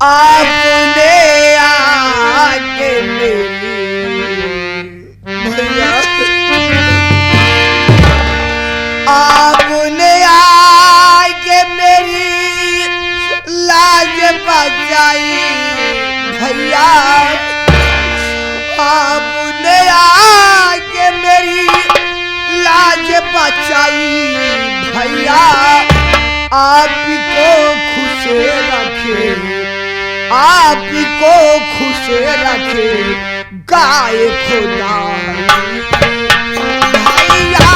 आपने आके मेरी भैया आपने आके मेरी लाज बचाई भैया आपने आके मेरी लाज बचाई भैया आपको खुश रखे आपको खुश रखे गाय खुदा भैया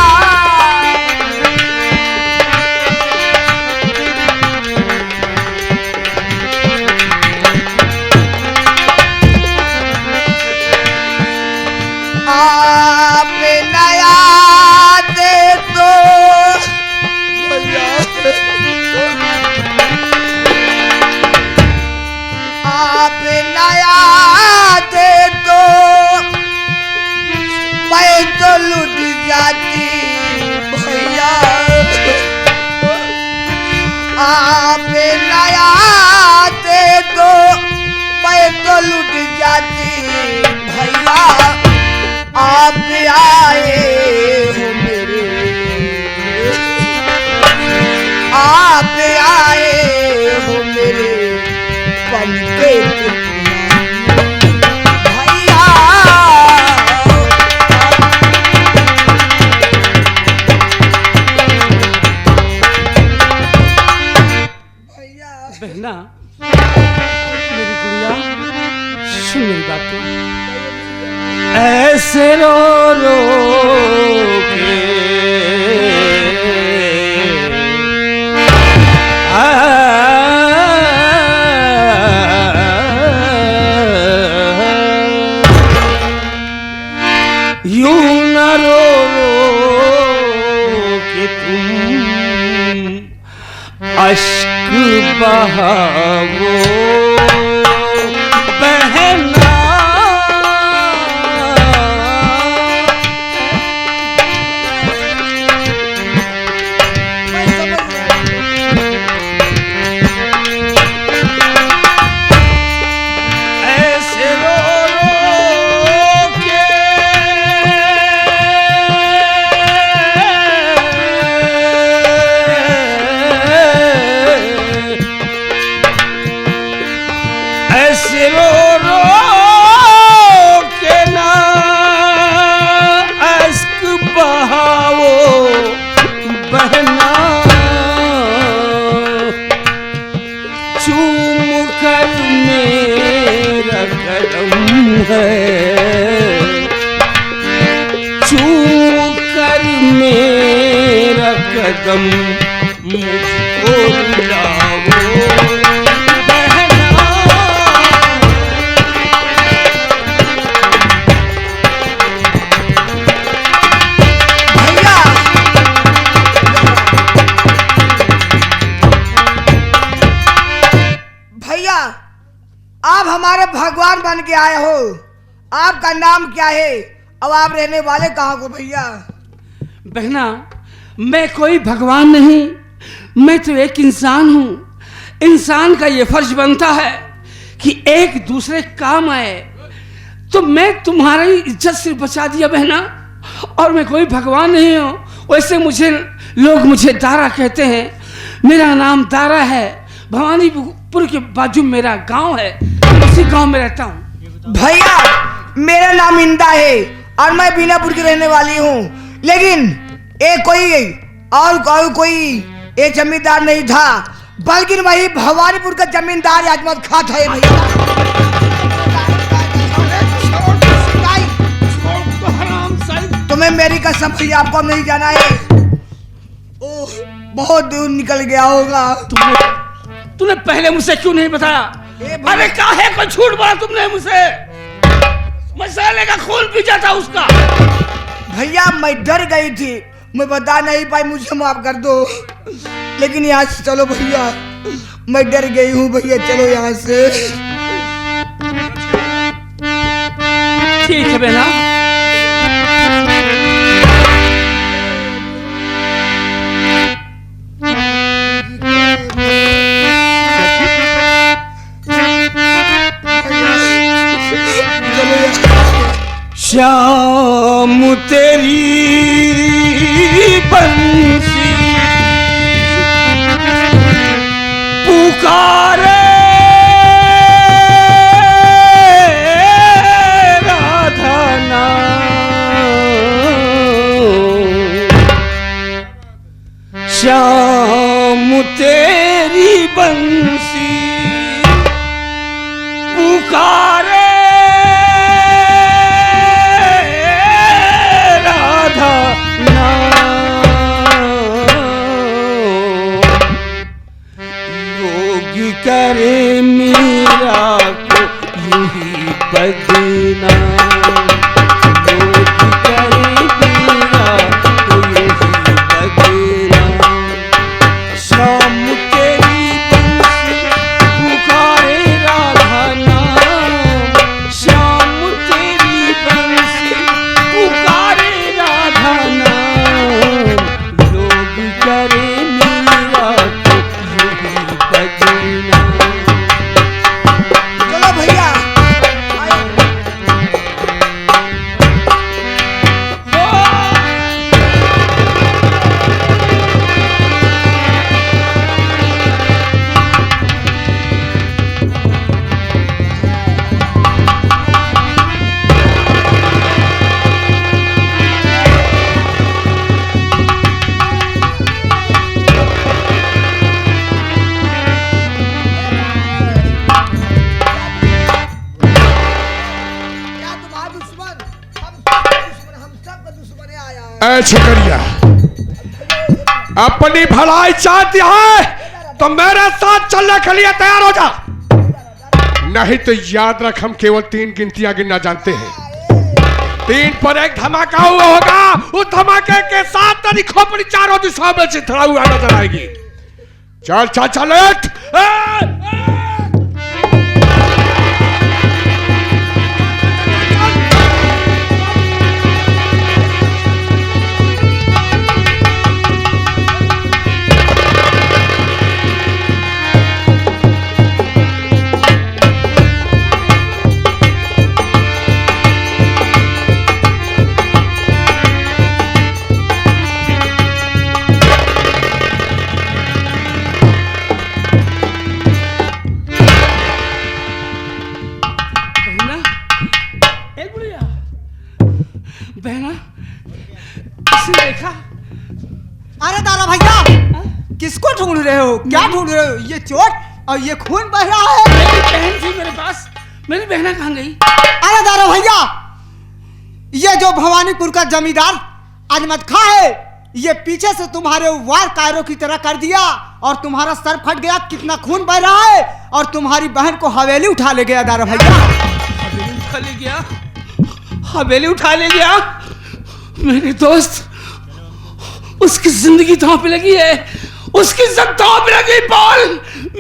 आप नया दे दो आप नया दे दो मैं तो लुट जाती भैया आप नया दे दो मैं तो लुट जाती भैया आप आए हो मेरे आप आए हो मेरे पंखे भैया बहना मेरी गुड़िया सुन मेरी बात को ऐसे रो रो के यूं न रो रो के तुम अश्क बहाओ बहना चूम कर मेरा कदम मुझको रुलाओ बहना भैया भैया आप हमारे भगवान बन के आए हो आपका नाम क्या है अब आप रहने वाले कहाँ को भैया बहना मैं कोई भगवान नहीं मैं तो एक इंसान हूँ इंसान का ये फर्ज बनता है कि एक दूसरे काम आए तो मैं तुम्हारी इज्जत से बचा दिया बहना और मैं कोई भगवान नहीं हूँ वैसे लोग मुझे दारा कहते हैं मेरा नाम दारा है भवानीपुर के बाजू मेरा गांव है उसी गांव में रहता हूँ भैया मेरा नाम इंदा है और मैं बीनापुर की रहने वाली हूँ लेकिन एक कोई एक जमींदार नहीं था बल्कि वही भवानीपुर का जमींदार अजमत खां था भैया तुम्हें मेरी कसम भैया आपको नहीं जाना है ओह बहुत दूर निकल गया होगा तूने पहले मुझसे क्यों नहीं बताया अरे काहे को झूठ बोला तुमने मुझसे मसाले का खून पी जाता उसका भैया मैं डर गई थी मैं बता नहीं पाई मुझे माफ कर दो लेकिन यहाँ से चलो भैया मैं डर गई हूँ भैया चलो यहाँ से ठीक है बेटा श्याम तेरी बंसी पुकारे राधा नाम। श्याम तेरी बंसी पुकारे करे मीरा को यही बदनाम। लोग करे मीरा को यही बदनाम। श्याम तेरी बंसी पुकारे राधा नाम। श्याम तेरी बंसी पुकारे राधा नाम। लोग करे मीरा को यही बदनाम। चलो भैया शुक्रिया। अपनी भलाई चाहती है तो मेरे साथ चलने के लिए तैयार हो जा, नहीं तो याद रख हम केवल 3 गिनतियां गिनना जानते हैं। 3 पर एक धमाका हुआ होगा, उस धमाके के साथ तेरी खोपड़ी चारों दिशाओं में चिथड़ा हुआ नजर आएगी। चल चल चल बहना किसने देखा? अरे दादा भैया किसको ढूंढ रहे हो? क्या ढूंढ रहे हो? ये चोट और ये खून बह रहा है। मेरी बहन थी मेरे पास, मेरी बहना कहाँ गई? अरे दादा भैया ये जो भवानीपुर का जमींदार अजमत खां है, ये पीछे से तुम्हारे वार कायरों की तरह कर दिया और तुम्हारा सर फट गया, कितना खून बह रहा है और तुम्हारी बहन को हवेली उठा ले गया दादा भैया। हवेली उठा ले गया? हवेली उठा ले गया? मेरे दोस्त, उसकी जिंदगी दांव पे लगी है, उसकी इज्जत दांव पे लगी। बोल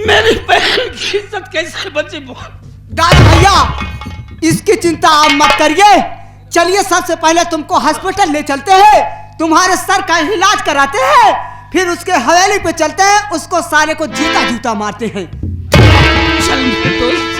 मेरी बहन की इज्जत कैसे बची? बोल दादा भैया इसकी चिंता आप मत करिए, चलिए सबसे पहले तुमको हॉस्पिटल ले चलते हैं, तुम्हारे सर का इलाज कराते हैं, फिर उसके हवेली पे चलते हैं, उसको सारे को जूता जूता मारते हैं। चल मेरे दोस्त।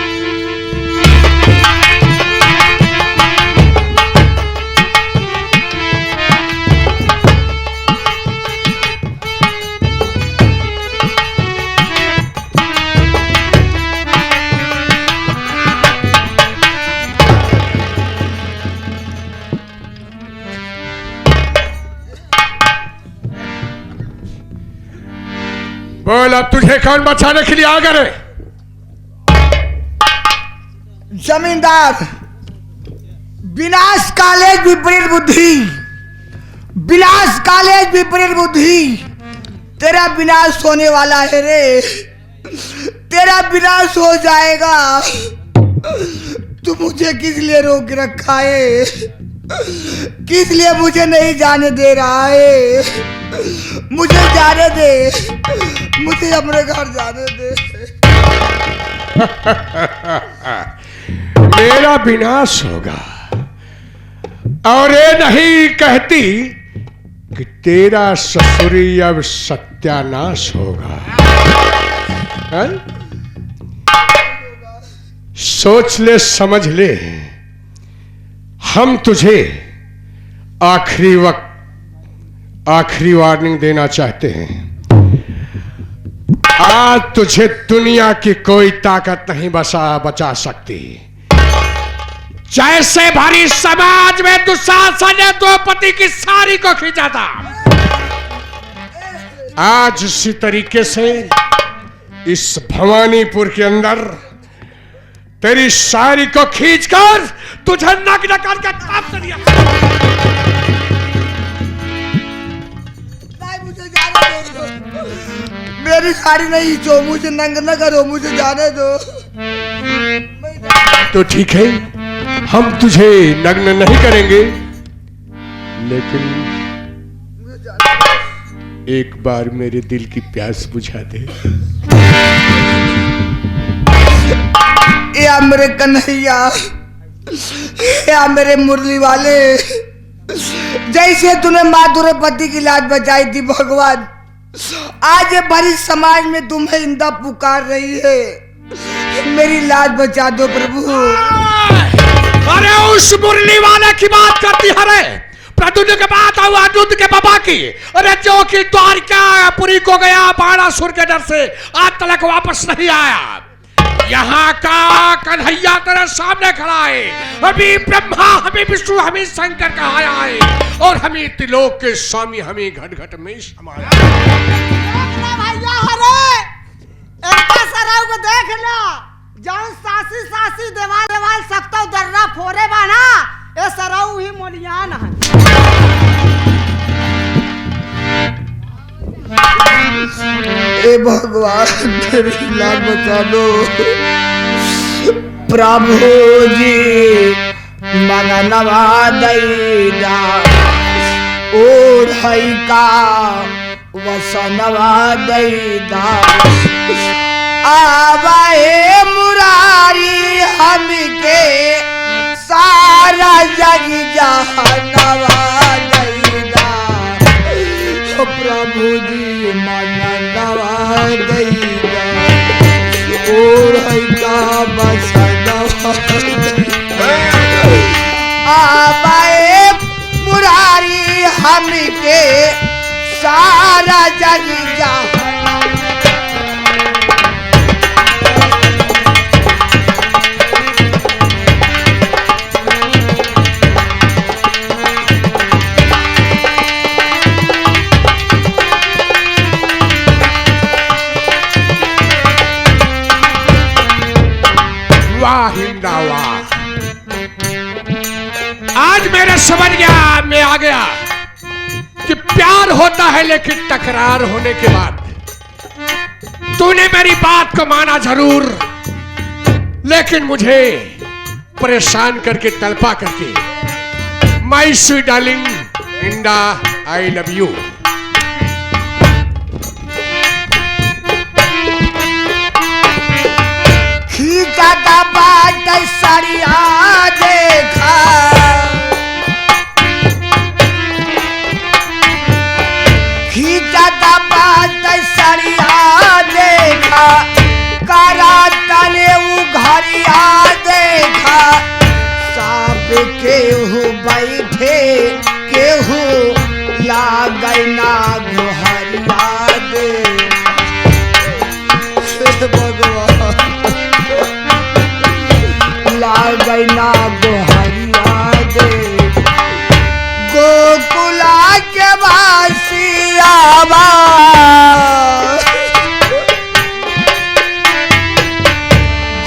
बोल अब तुझे कौन बचाने के लिए आ गए? जमींदार, विनाश कॉलेज विपरीत बुद्धि, विनाश कॉलेज विपरीत बुद्धि, तेरा विनाश होने वाला है रे, तेरा विनाश हो जाएगा। तू मुझे किस लिए रोक रखा है? किस लिए मुझे नहीं जाने दे रहा है? मुझे जाने दे, मुझे अपने घर जाने दे। मेरा विनाश होगा और ये नहीं कहती कि तेरा ससुरी अब सत्यानाश होगा। है? सोच ले, समझ ले, हम तुझे आखिरी वार्निंग देना चाहते हैं। आज तुझे दुनिया की कोई ताकत नहीं बचा सकती। जैसे भरी समाज में दुशासन ने द्रौपदी की साड़ी को खींचा था, आज उसी तरीके से इस भवानीपुर के अंदर तेरी साड़ी को खींचकर तुझे नग्न करके ताप दिया। मुझे जाने दो, मेरी साड़ी नहीं जो, मुझे नंग न करो, मुझे जाने दो। तो ठीक है, हम तुझे नग्न नहीं करेंगे, लेकिन एक बार मेरे दिल की प्यास बुझा दे। या मेरे कन्हैया, या मेरे मुरली वाले, जैसे तूने माँ द्रौपदी की लाज बचाई थी भगवान, आज ये भरी समाज में तुम्हें इंदा पुकार रही है, मेरी लाज बचा दो प्रभु। अरे उस मुरली वाले की बात करती है रे? प्रद्युम्न के बाद अर्जुन के बाबा की। अरे जो कि द्वारकापुरी को गया बाणासुर के डर से आज तक वापस नहीं आया। यहाँ का कन्हैया तेरे सामने खड़ा है। हमें ब्रह्मा, हमें विष्णु, हमें शंकर कहाया है, और हमें त्रिलोक के स्वामी, हमें घट घट में समाया। भैया हरे इनका सराव को देख ला, जाऊं सासी सासी देवाल देवाल सकता दर्रा फोरे बाना, ये सराव ही मोलियान है। ए भगवान, मेरी लाज बचा दो प्रभु जी। मंगनवा दैदा ओढ़ई का वसनवा दैदा, आवे मुरारी हमके सारा जग जहानवा दैदा। प्रभु जी मनवा दैदा ओढ़ई का वसनवा, आवे मुरारी हमके सारा जग जहान। आज मेरे समझ गया, मैं आ गया कि प्यार होता है, लेकिन तकरार होने के बाद तूने मेरी बात को माना जरूर, लेकिन मुझे परेशान करके, तड़पा करके। माय स्वीट डार्लिंग इंदा, आई लव यू। खींचा का बाट सरिया देखा, खींचा का बाट सरिया देखा, करा तले उघरिया देखा, सांप केहू बैठे केहू लागै ना गोहरिया दे। भगवान लागै ना गोहरिया दे, गोकुला के वासियावा,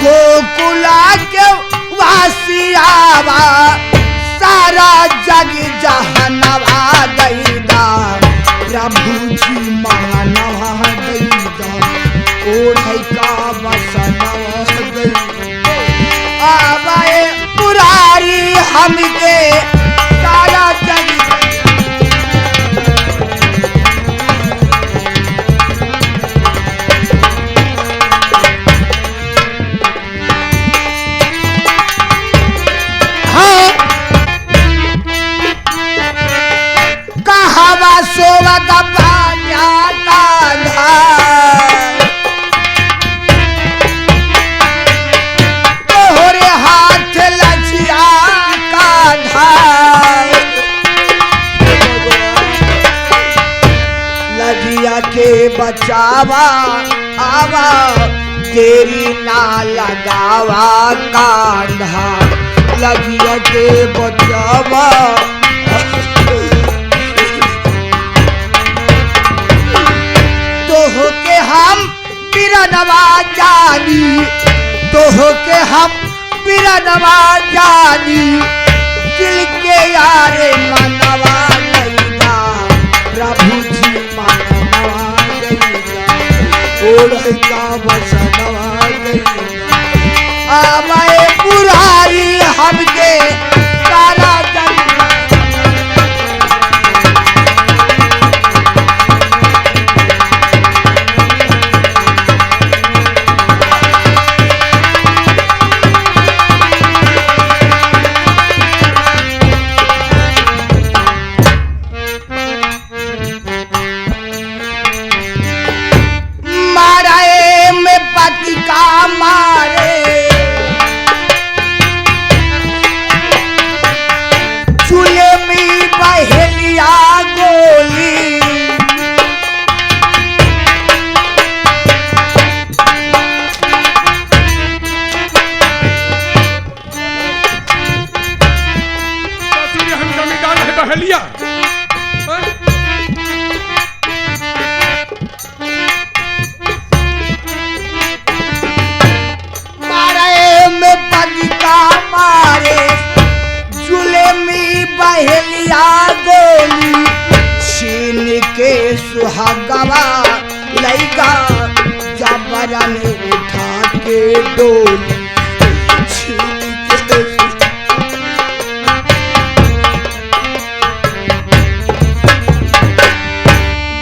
गोकुला के वासियावा, सारा जग जहानवा दैदा। प्रभु जी मानवा दैदा ओढ़ई का वसनवा दैदा, आवे मुरारी हमके सारा जग। कहावा सोवत बाजा का धार, तोहरे हाथ लछिया का बचावा आवा तेरी ना लगावा कांधा लगिया के बचावा तो हो के हम बिरनवा जानी तो हो के हम बिरनवा जानी दिल के यारे मनवा गईला प्रभु जी मनवा गईला ओढ़ का बसनवा गईला आवाए पुराई हमके सारा जग सुहागवा लैका जबरन उठा के डोली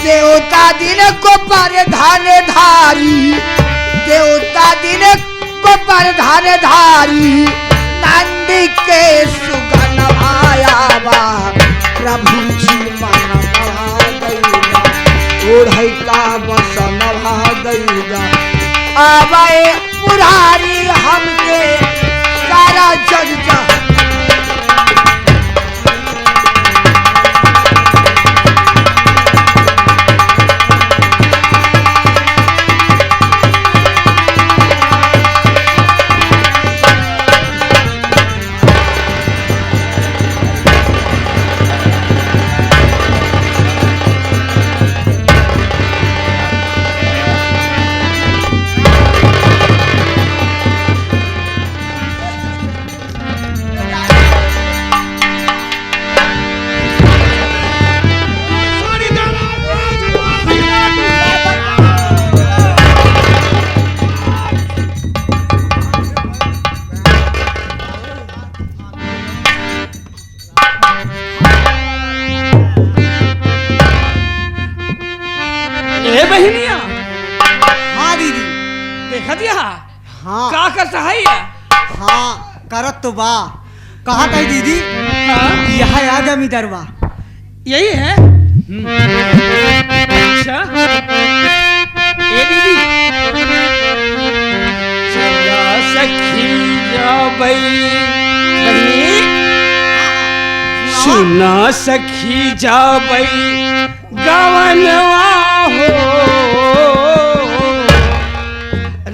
देवता दिन को परधान धारी देवता दिन को परधान धारी नंदी के सुगन आयावा प्रभु जी मनवा गईला ओढ़ का बसनवा गईला आवे पुरारी हमके सारा जग जा बहनिया। हाँ दीदी देखा दिया हाँ का करता है हाँ करत तो बा कहा था दीदी हाँ? यह आ जमींदारवा यही है अच्छा ए दीदी चला सखी जा बई बहनी सुना सखी जा बई गवनवा हो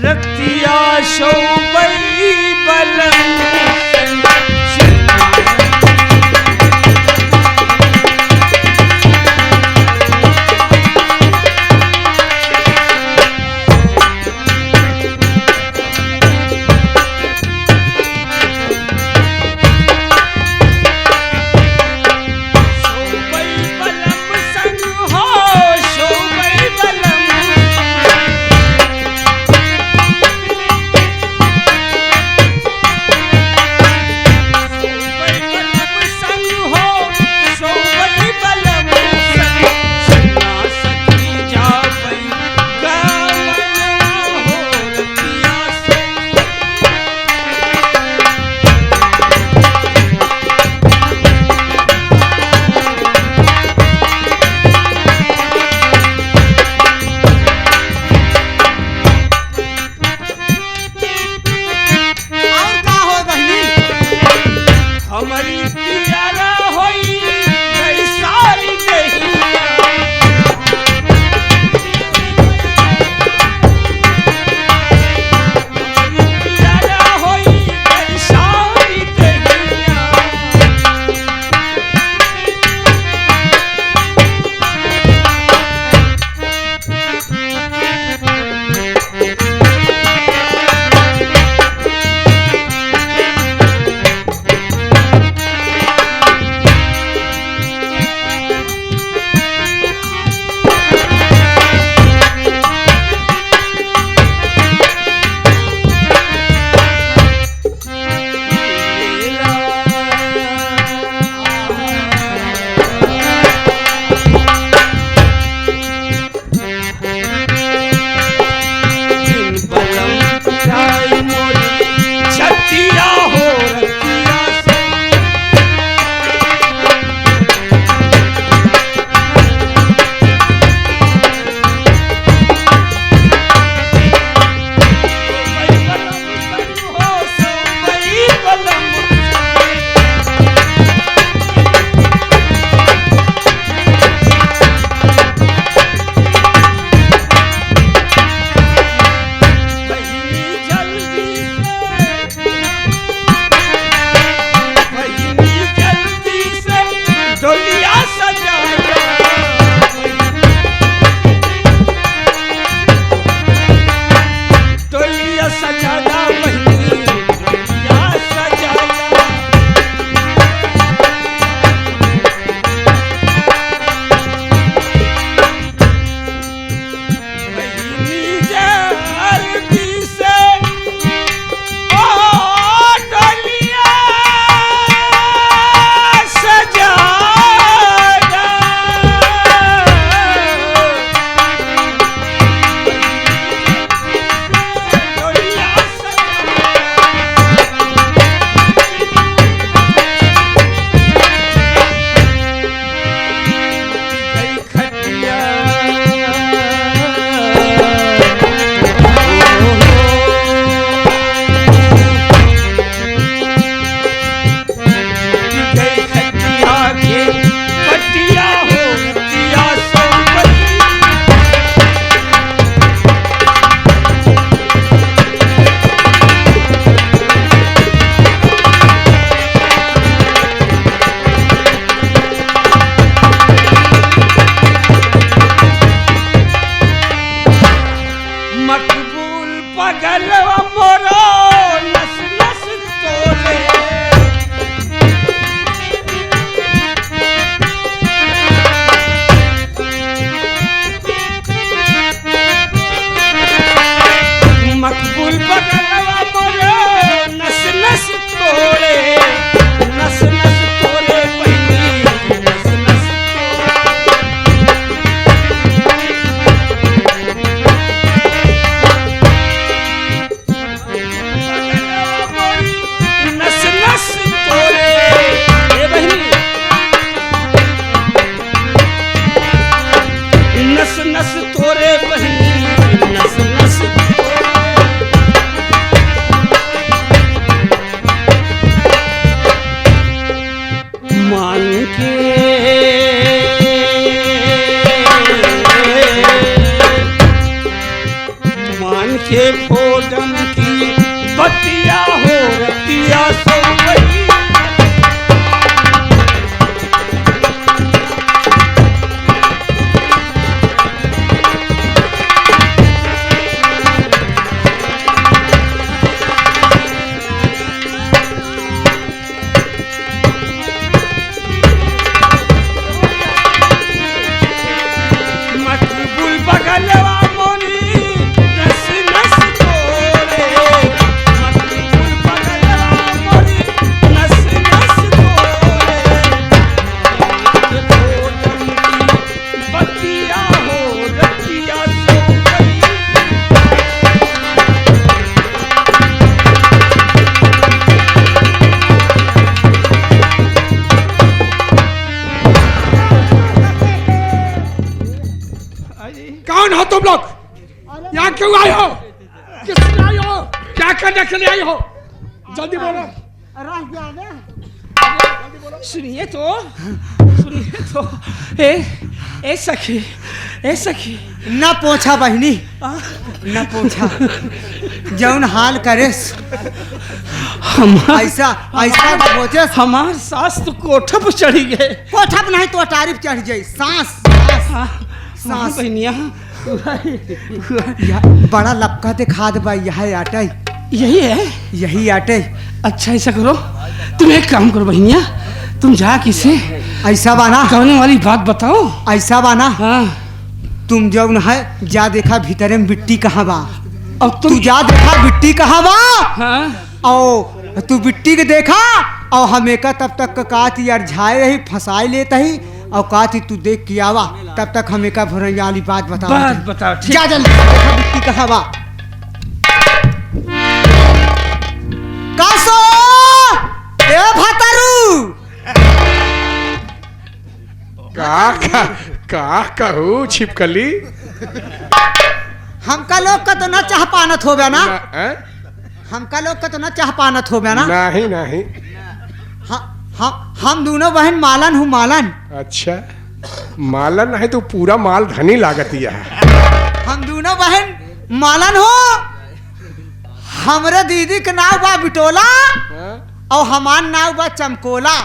रतिया शोबई बलन क्यों आई हो? किस लिए आई हो? क्या करने के लिए आई हो? जल्दी बोलो। सुनिए तो ए सखी न पूछा बहनी, न पूछा जौन हाल करे ऐसा ऐसा बोझे। हमार सास तो कोठा पर चढ़ी गए। कोठा पर नहीं तो तारीफ चढ़ जाई। सांस सांस बहनिया बड़ा लपका दिखा दे भाई। यही आटे, यही है, यही आटे। अच्छा ऐसा करो, तुम एक काम करो बहनिया, तुम जा किसे ऐसा बाना, कहने वाली बात बताओ। ऐसा बाना, हाँ तुम जब है जा देखा भीतरे में बिट्टी कहाँ बा। अब तू जा देखा बिट्टी कहाँ बा। हाँ और तू बिट्टी के देखा और हमें का तब तक का यार झाए रही फंसाई लेता ही और का तू देख के आवा। तब तक हमें का भरैया वाली बात बताओ ठीक। जा जल्दी देखा बिट्टी कहाँ बा। कासो ए भतरू का कहूँ छिपकली। हमका लोग का तो न चाह पानत हो गया ना। हमका लोग का तो न चाह पानत हो गया ना। नहीं नहीं। हम दोनों बहन मालन हूँ मालन। अच्छा मालन है तो पूरा माल धनी लागती है। हम दोनों बहन मालन हो। हमरे दीदी के नाव बा बिटोला और हमार नाव बा चमकोला।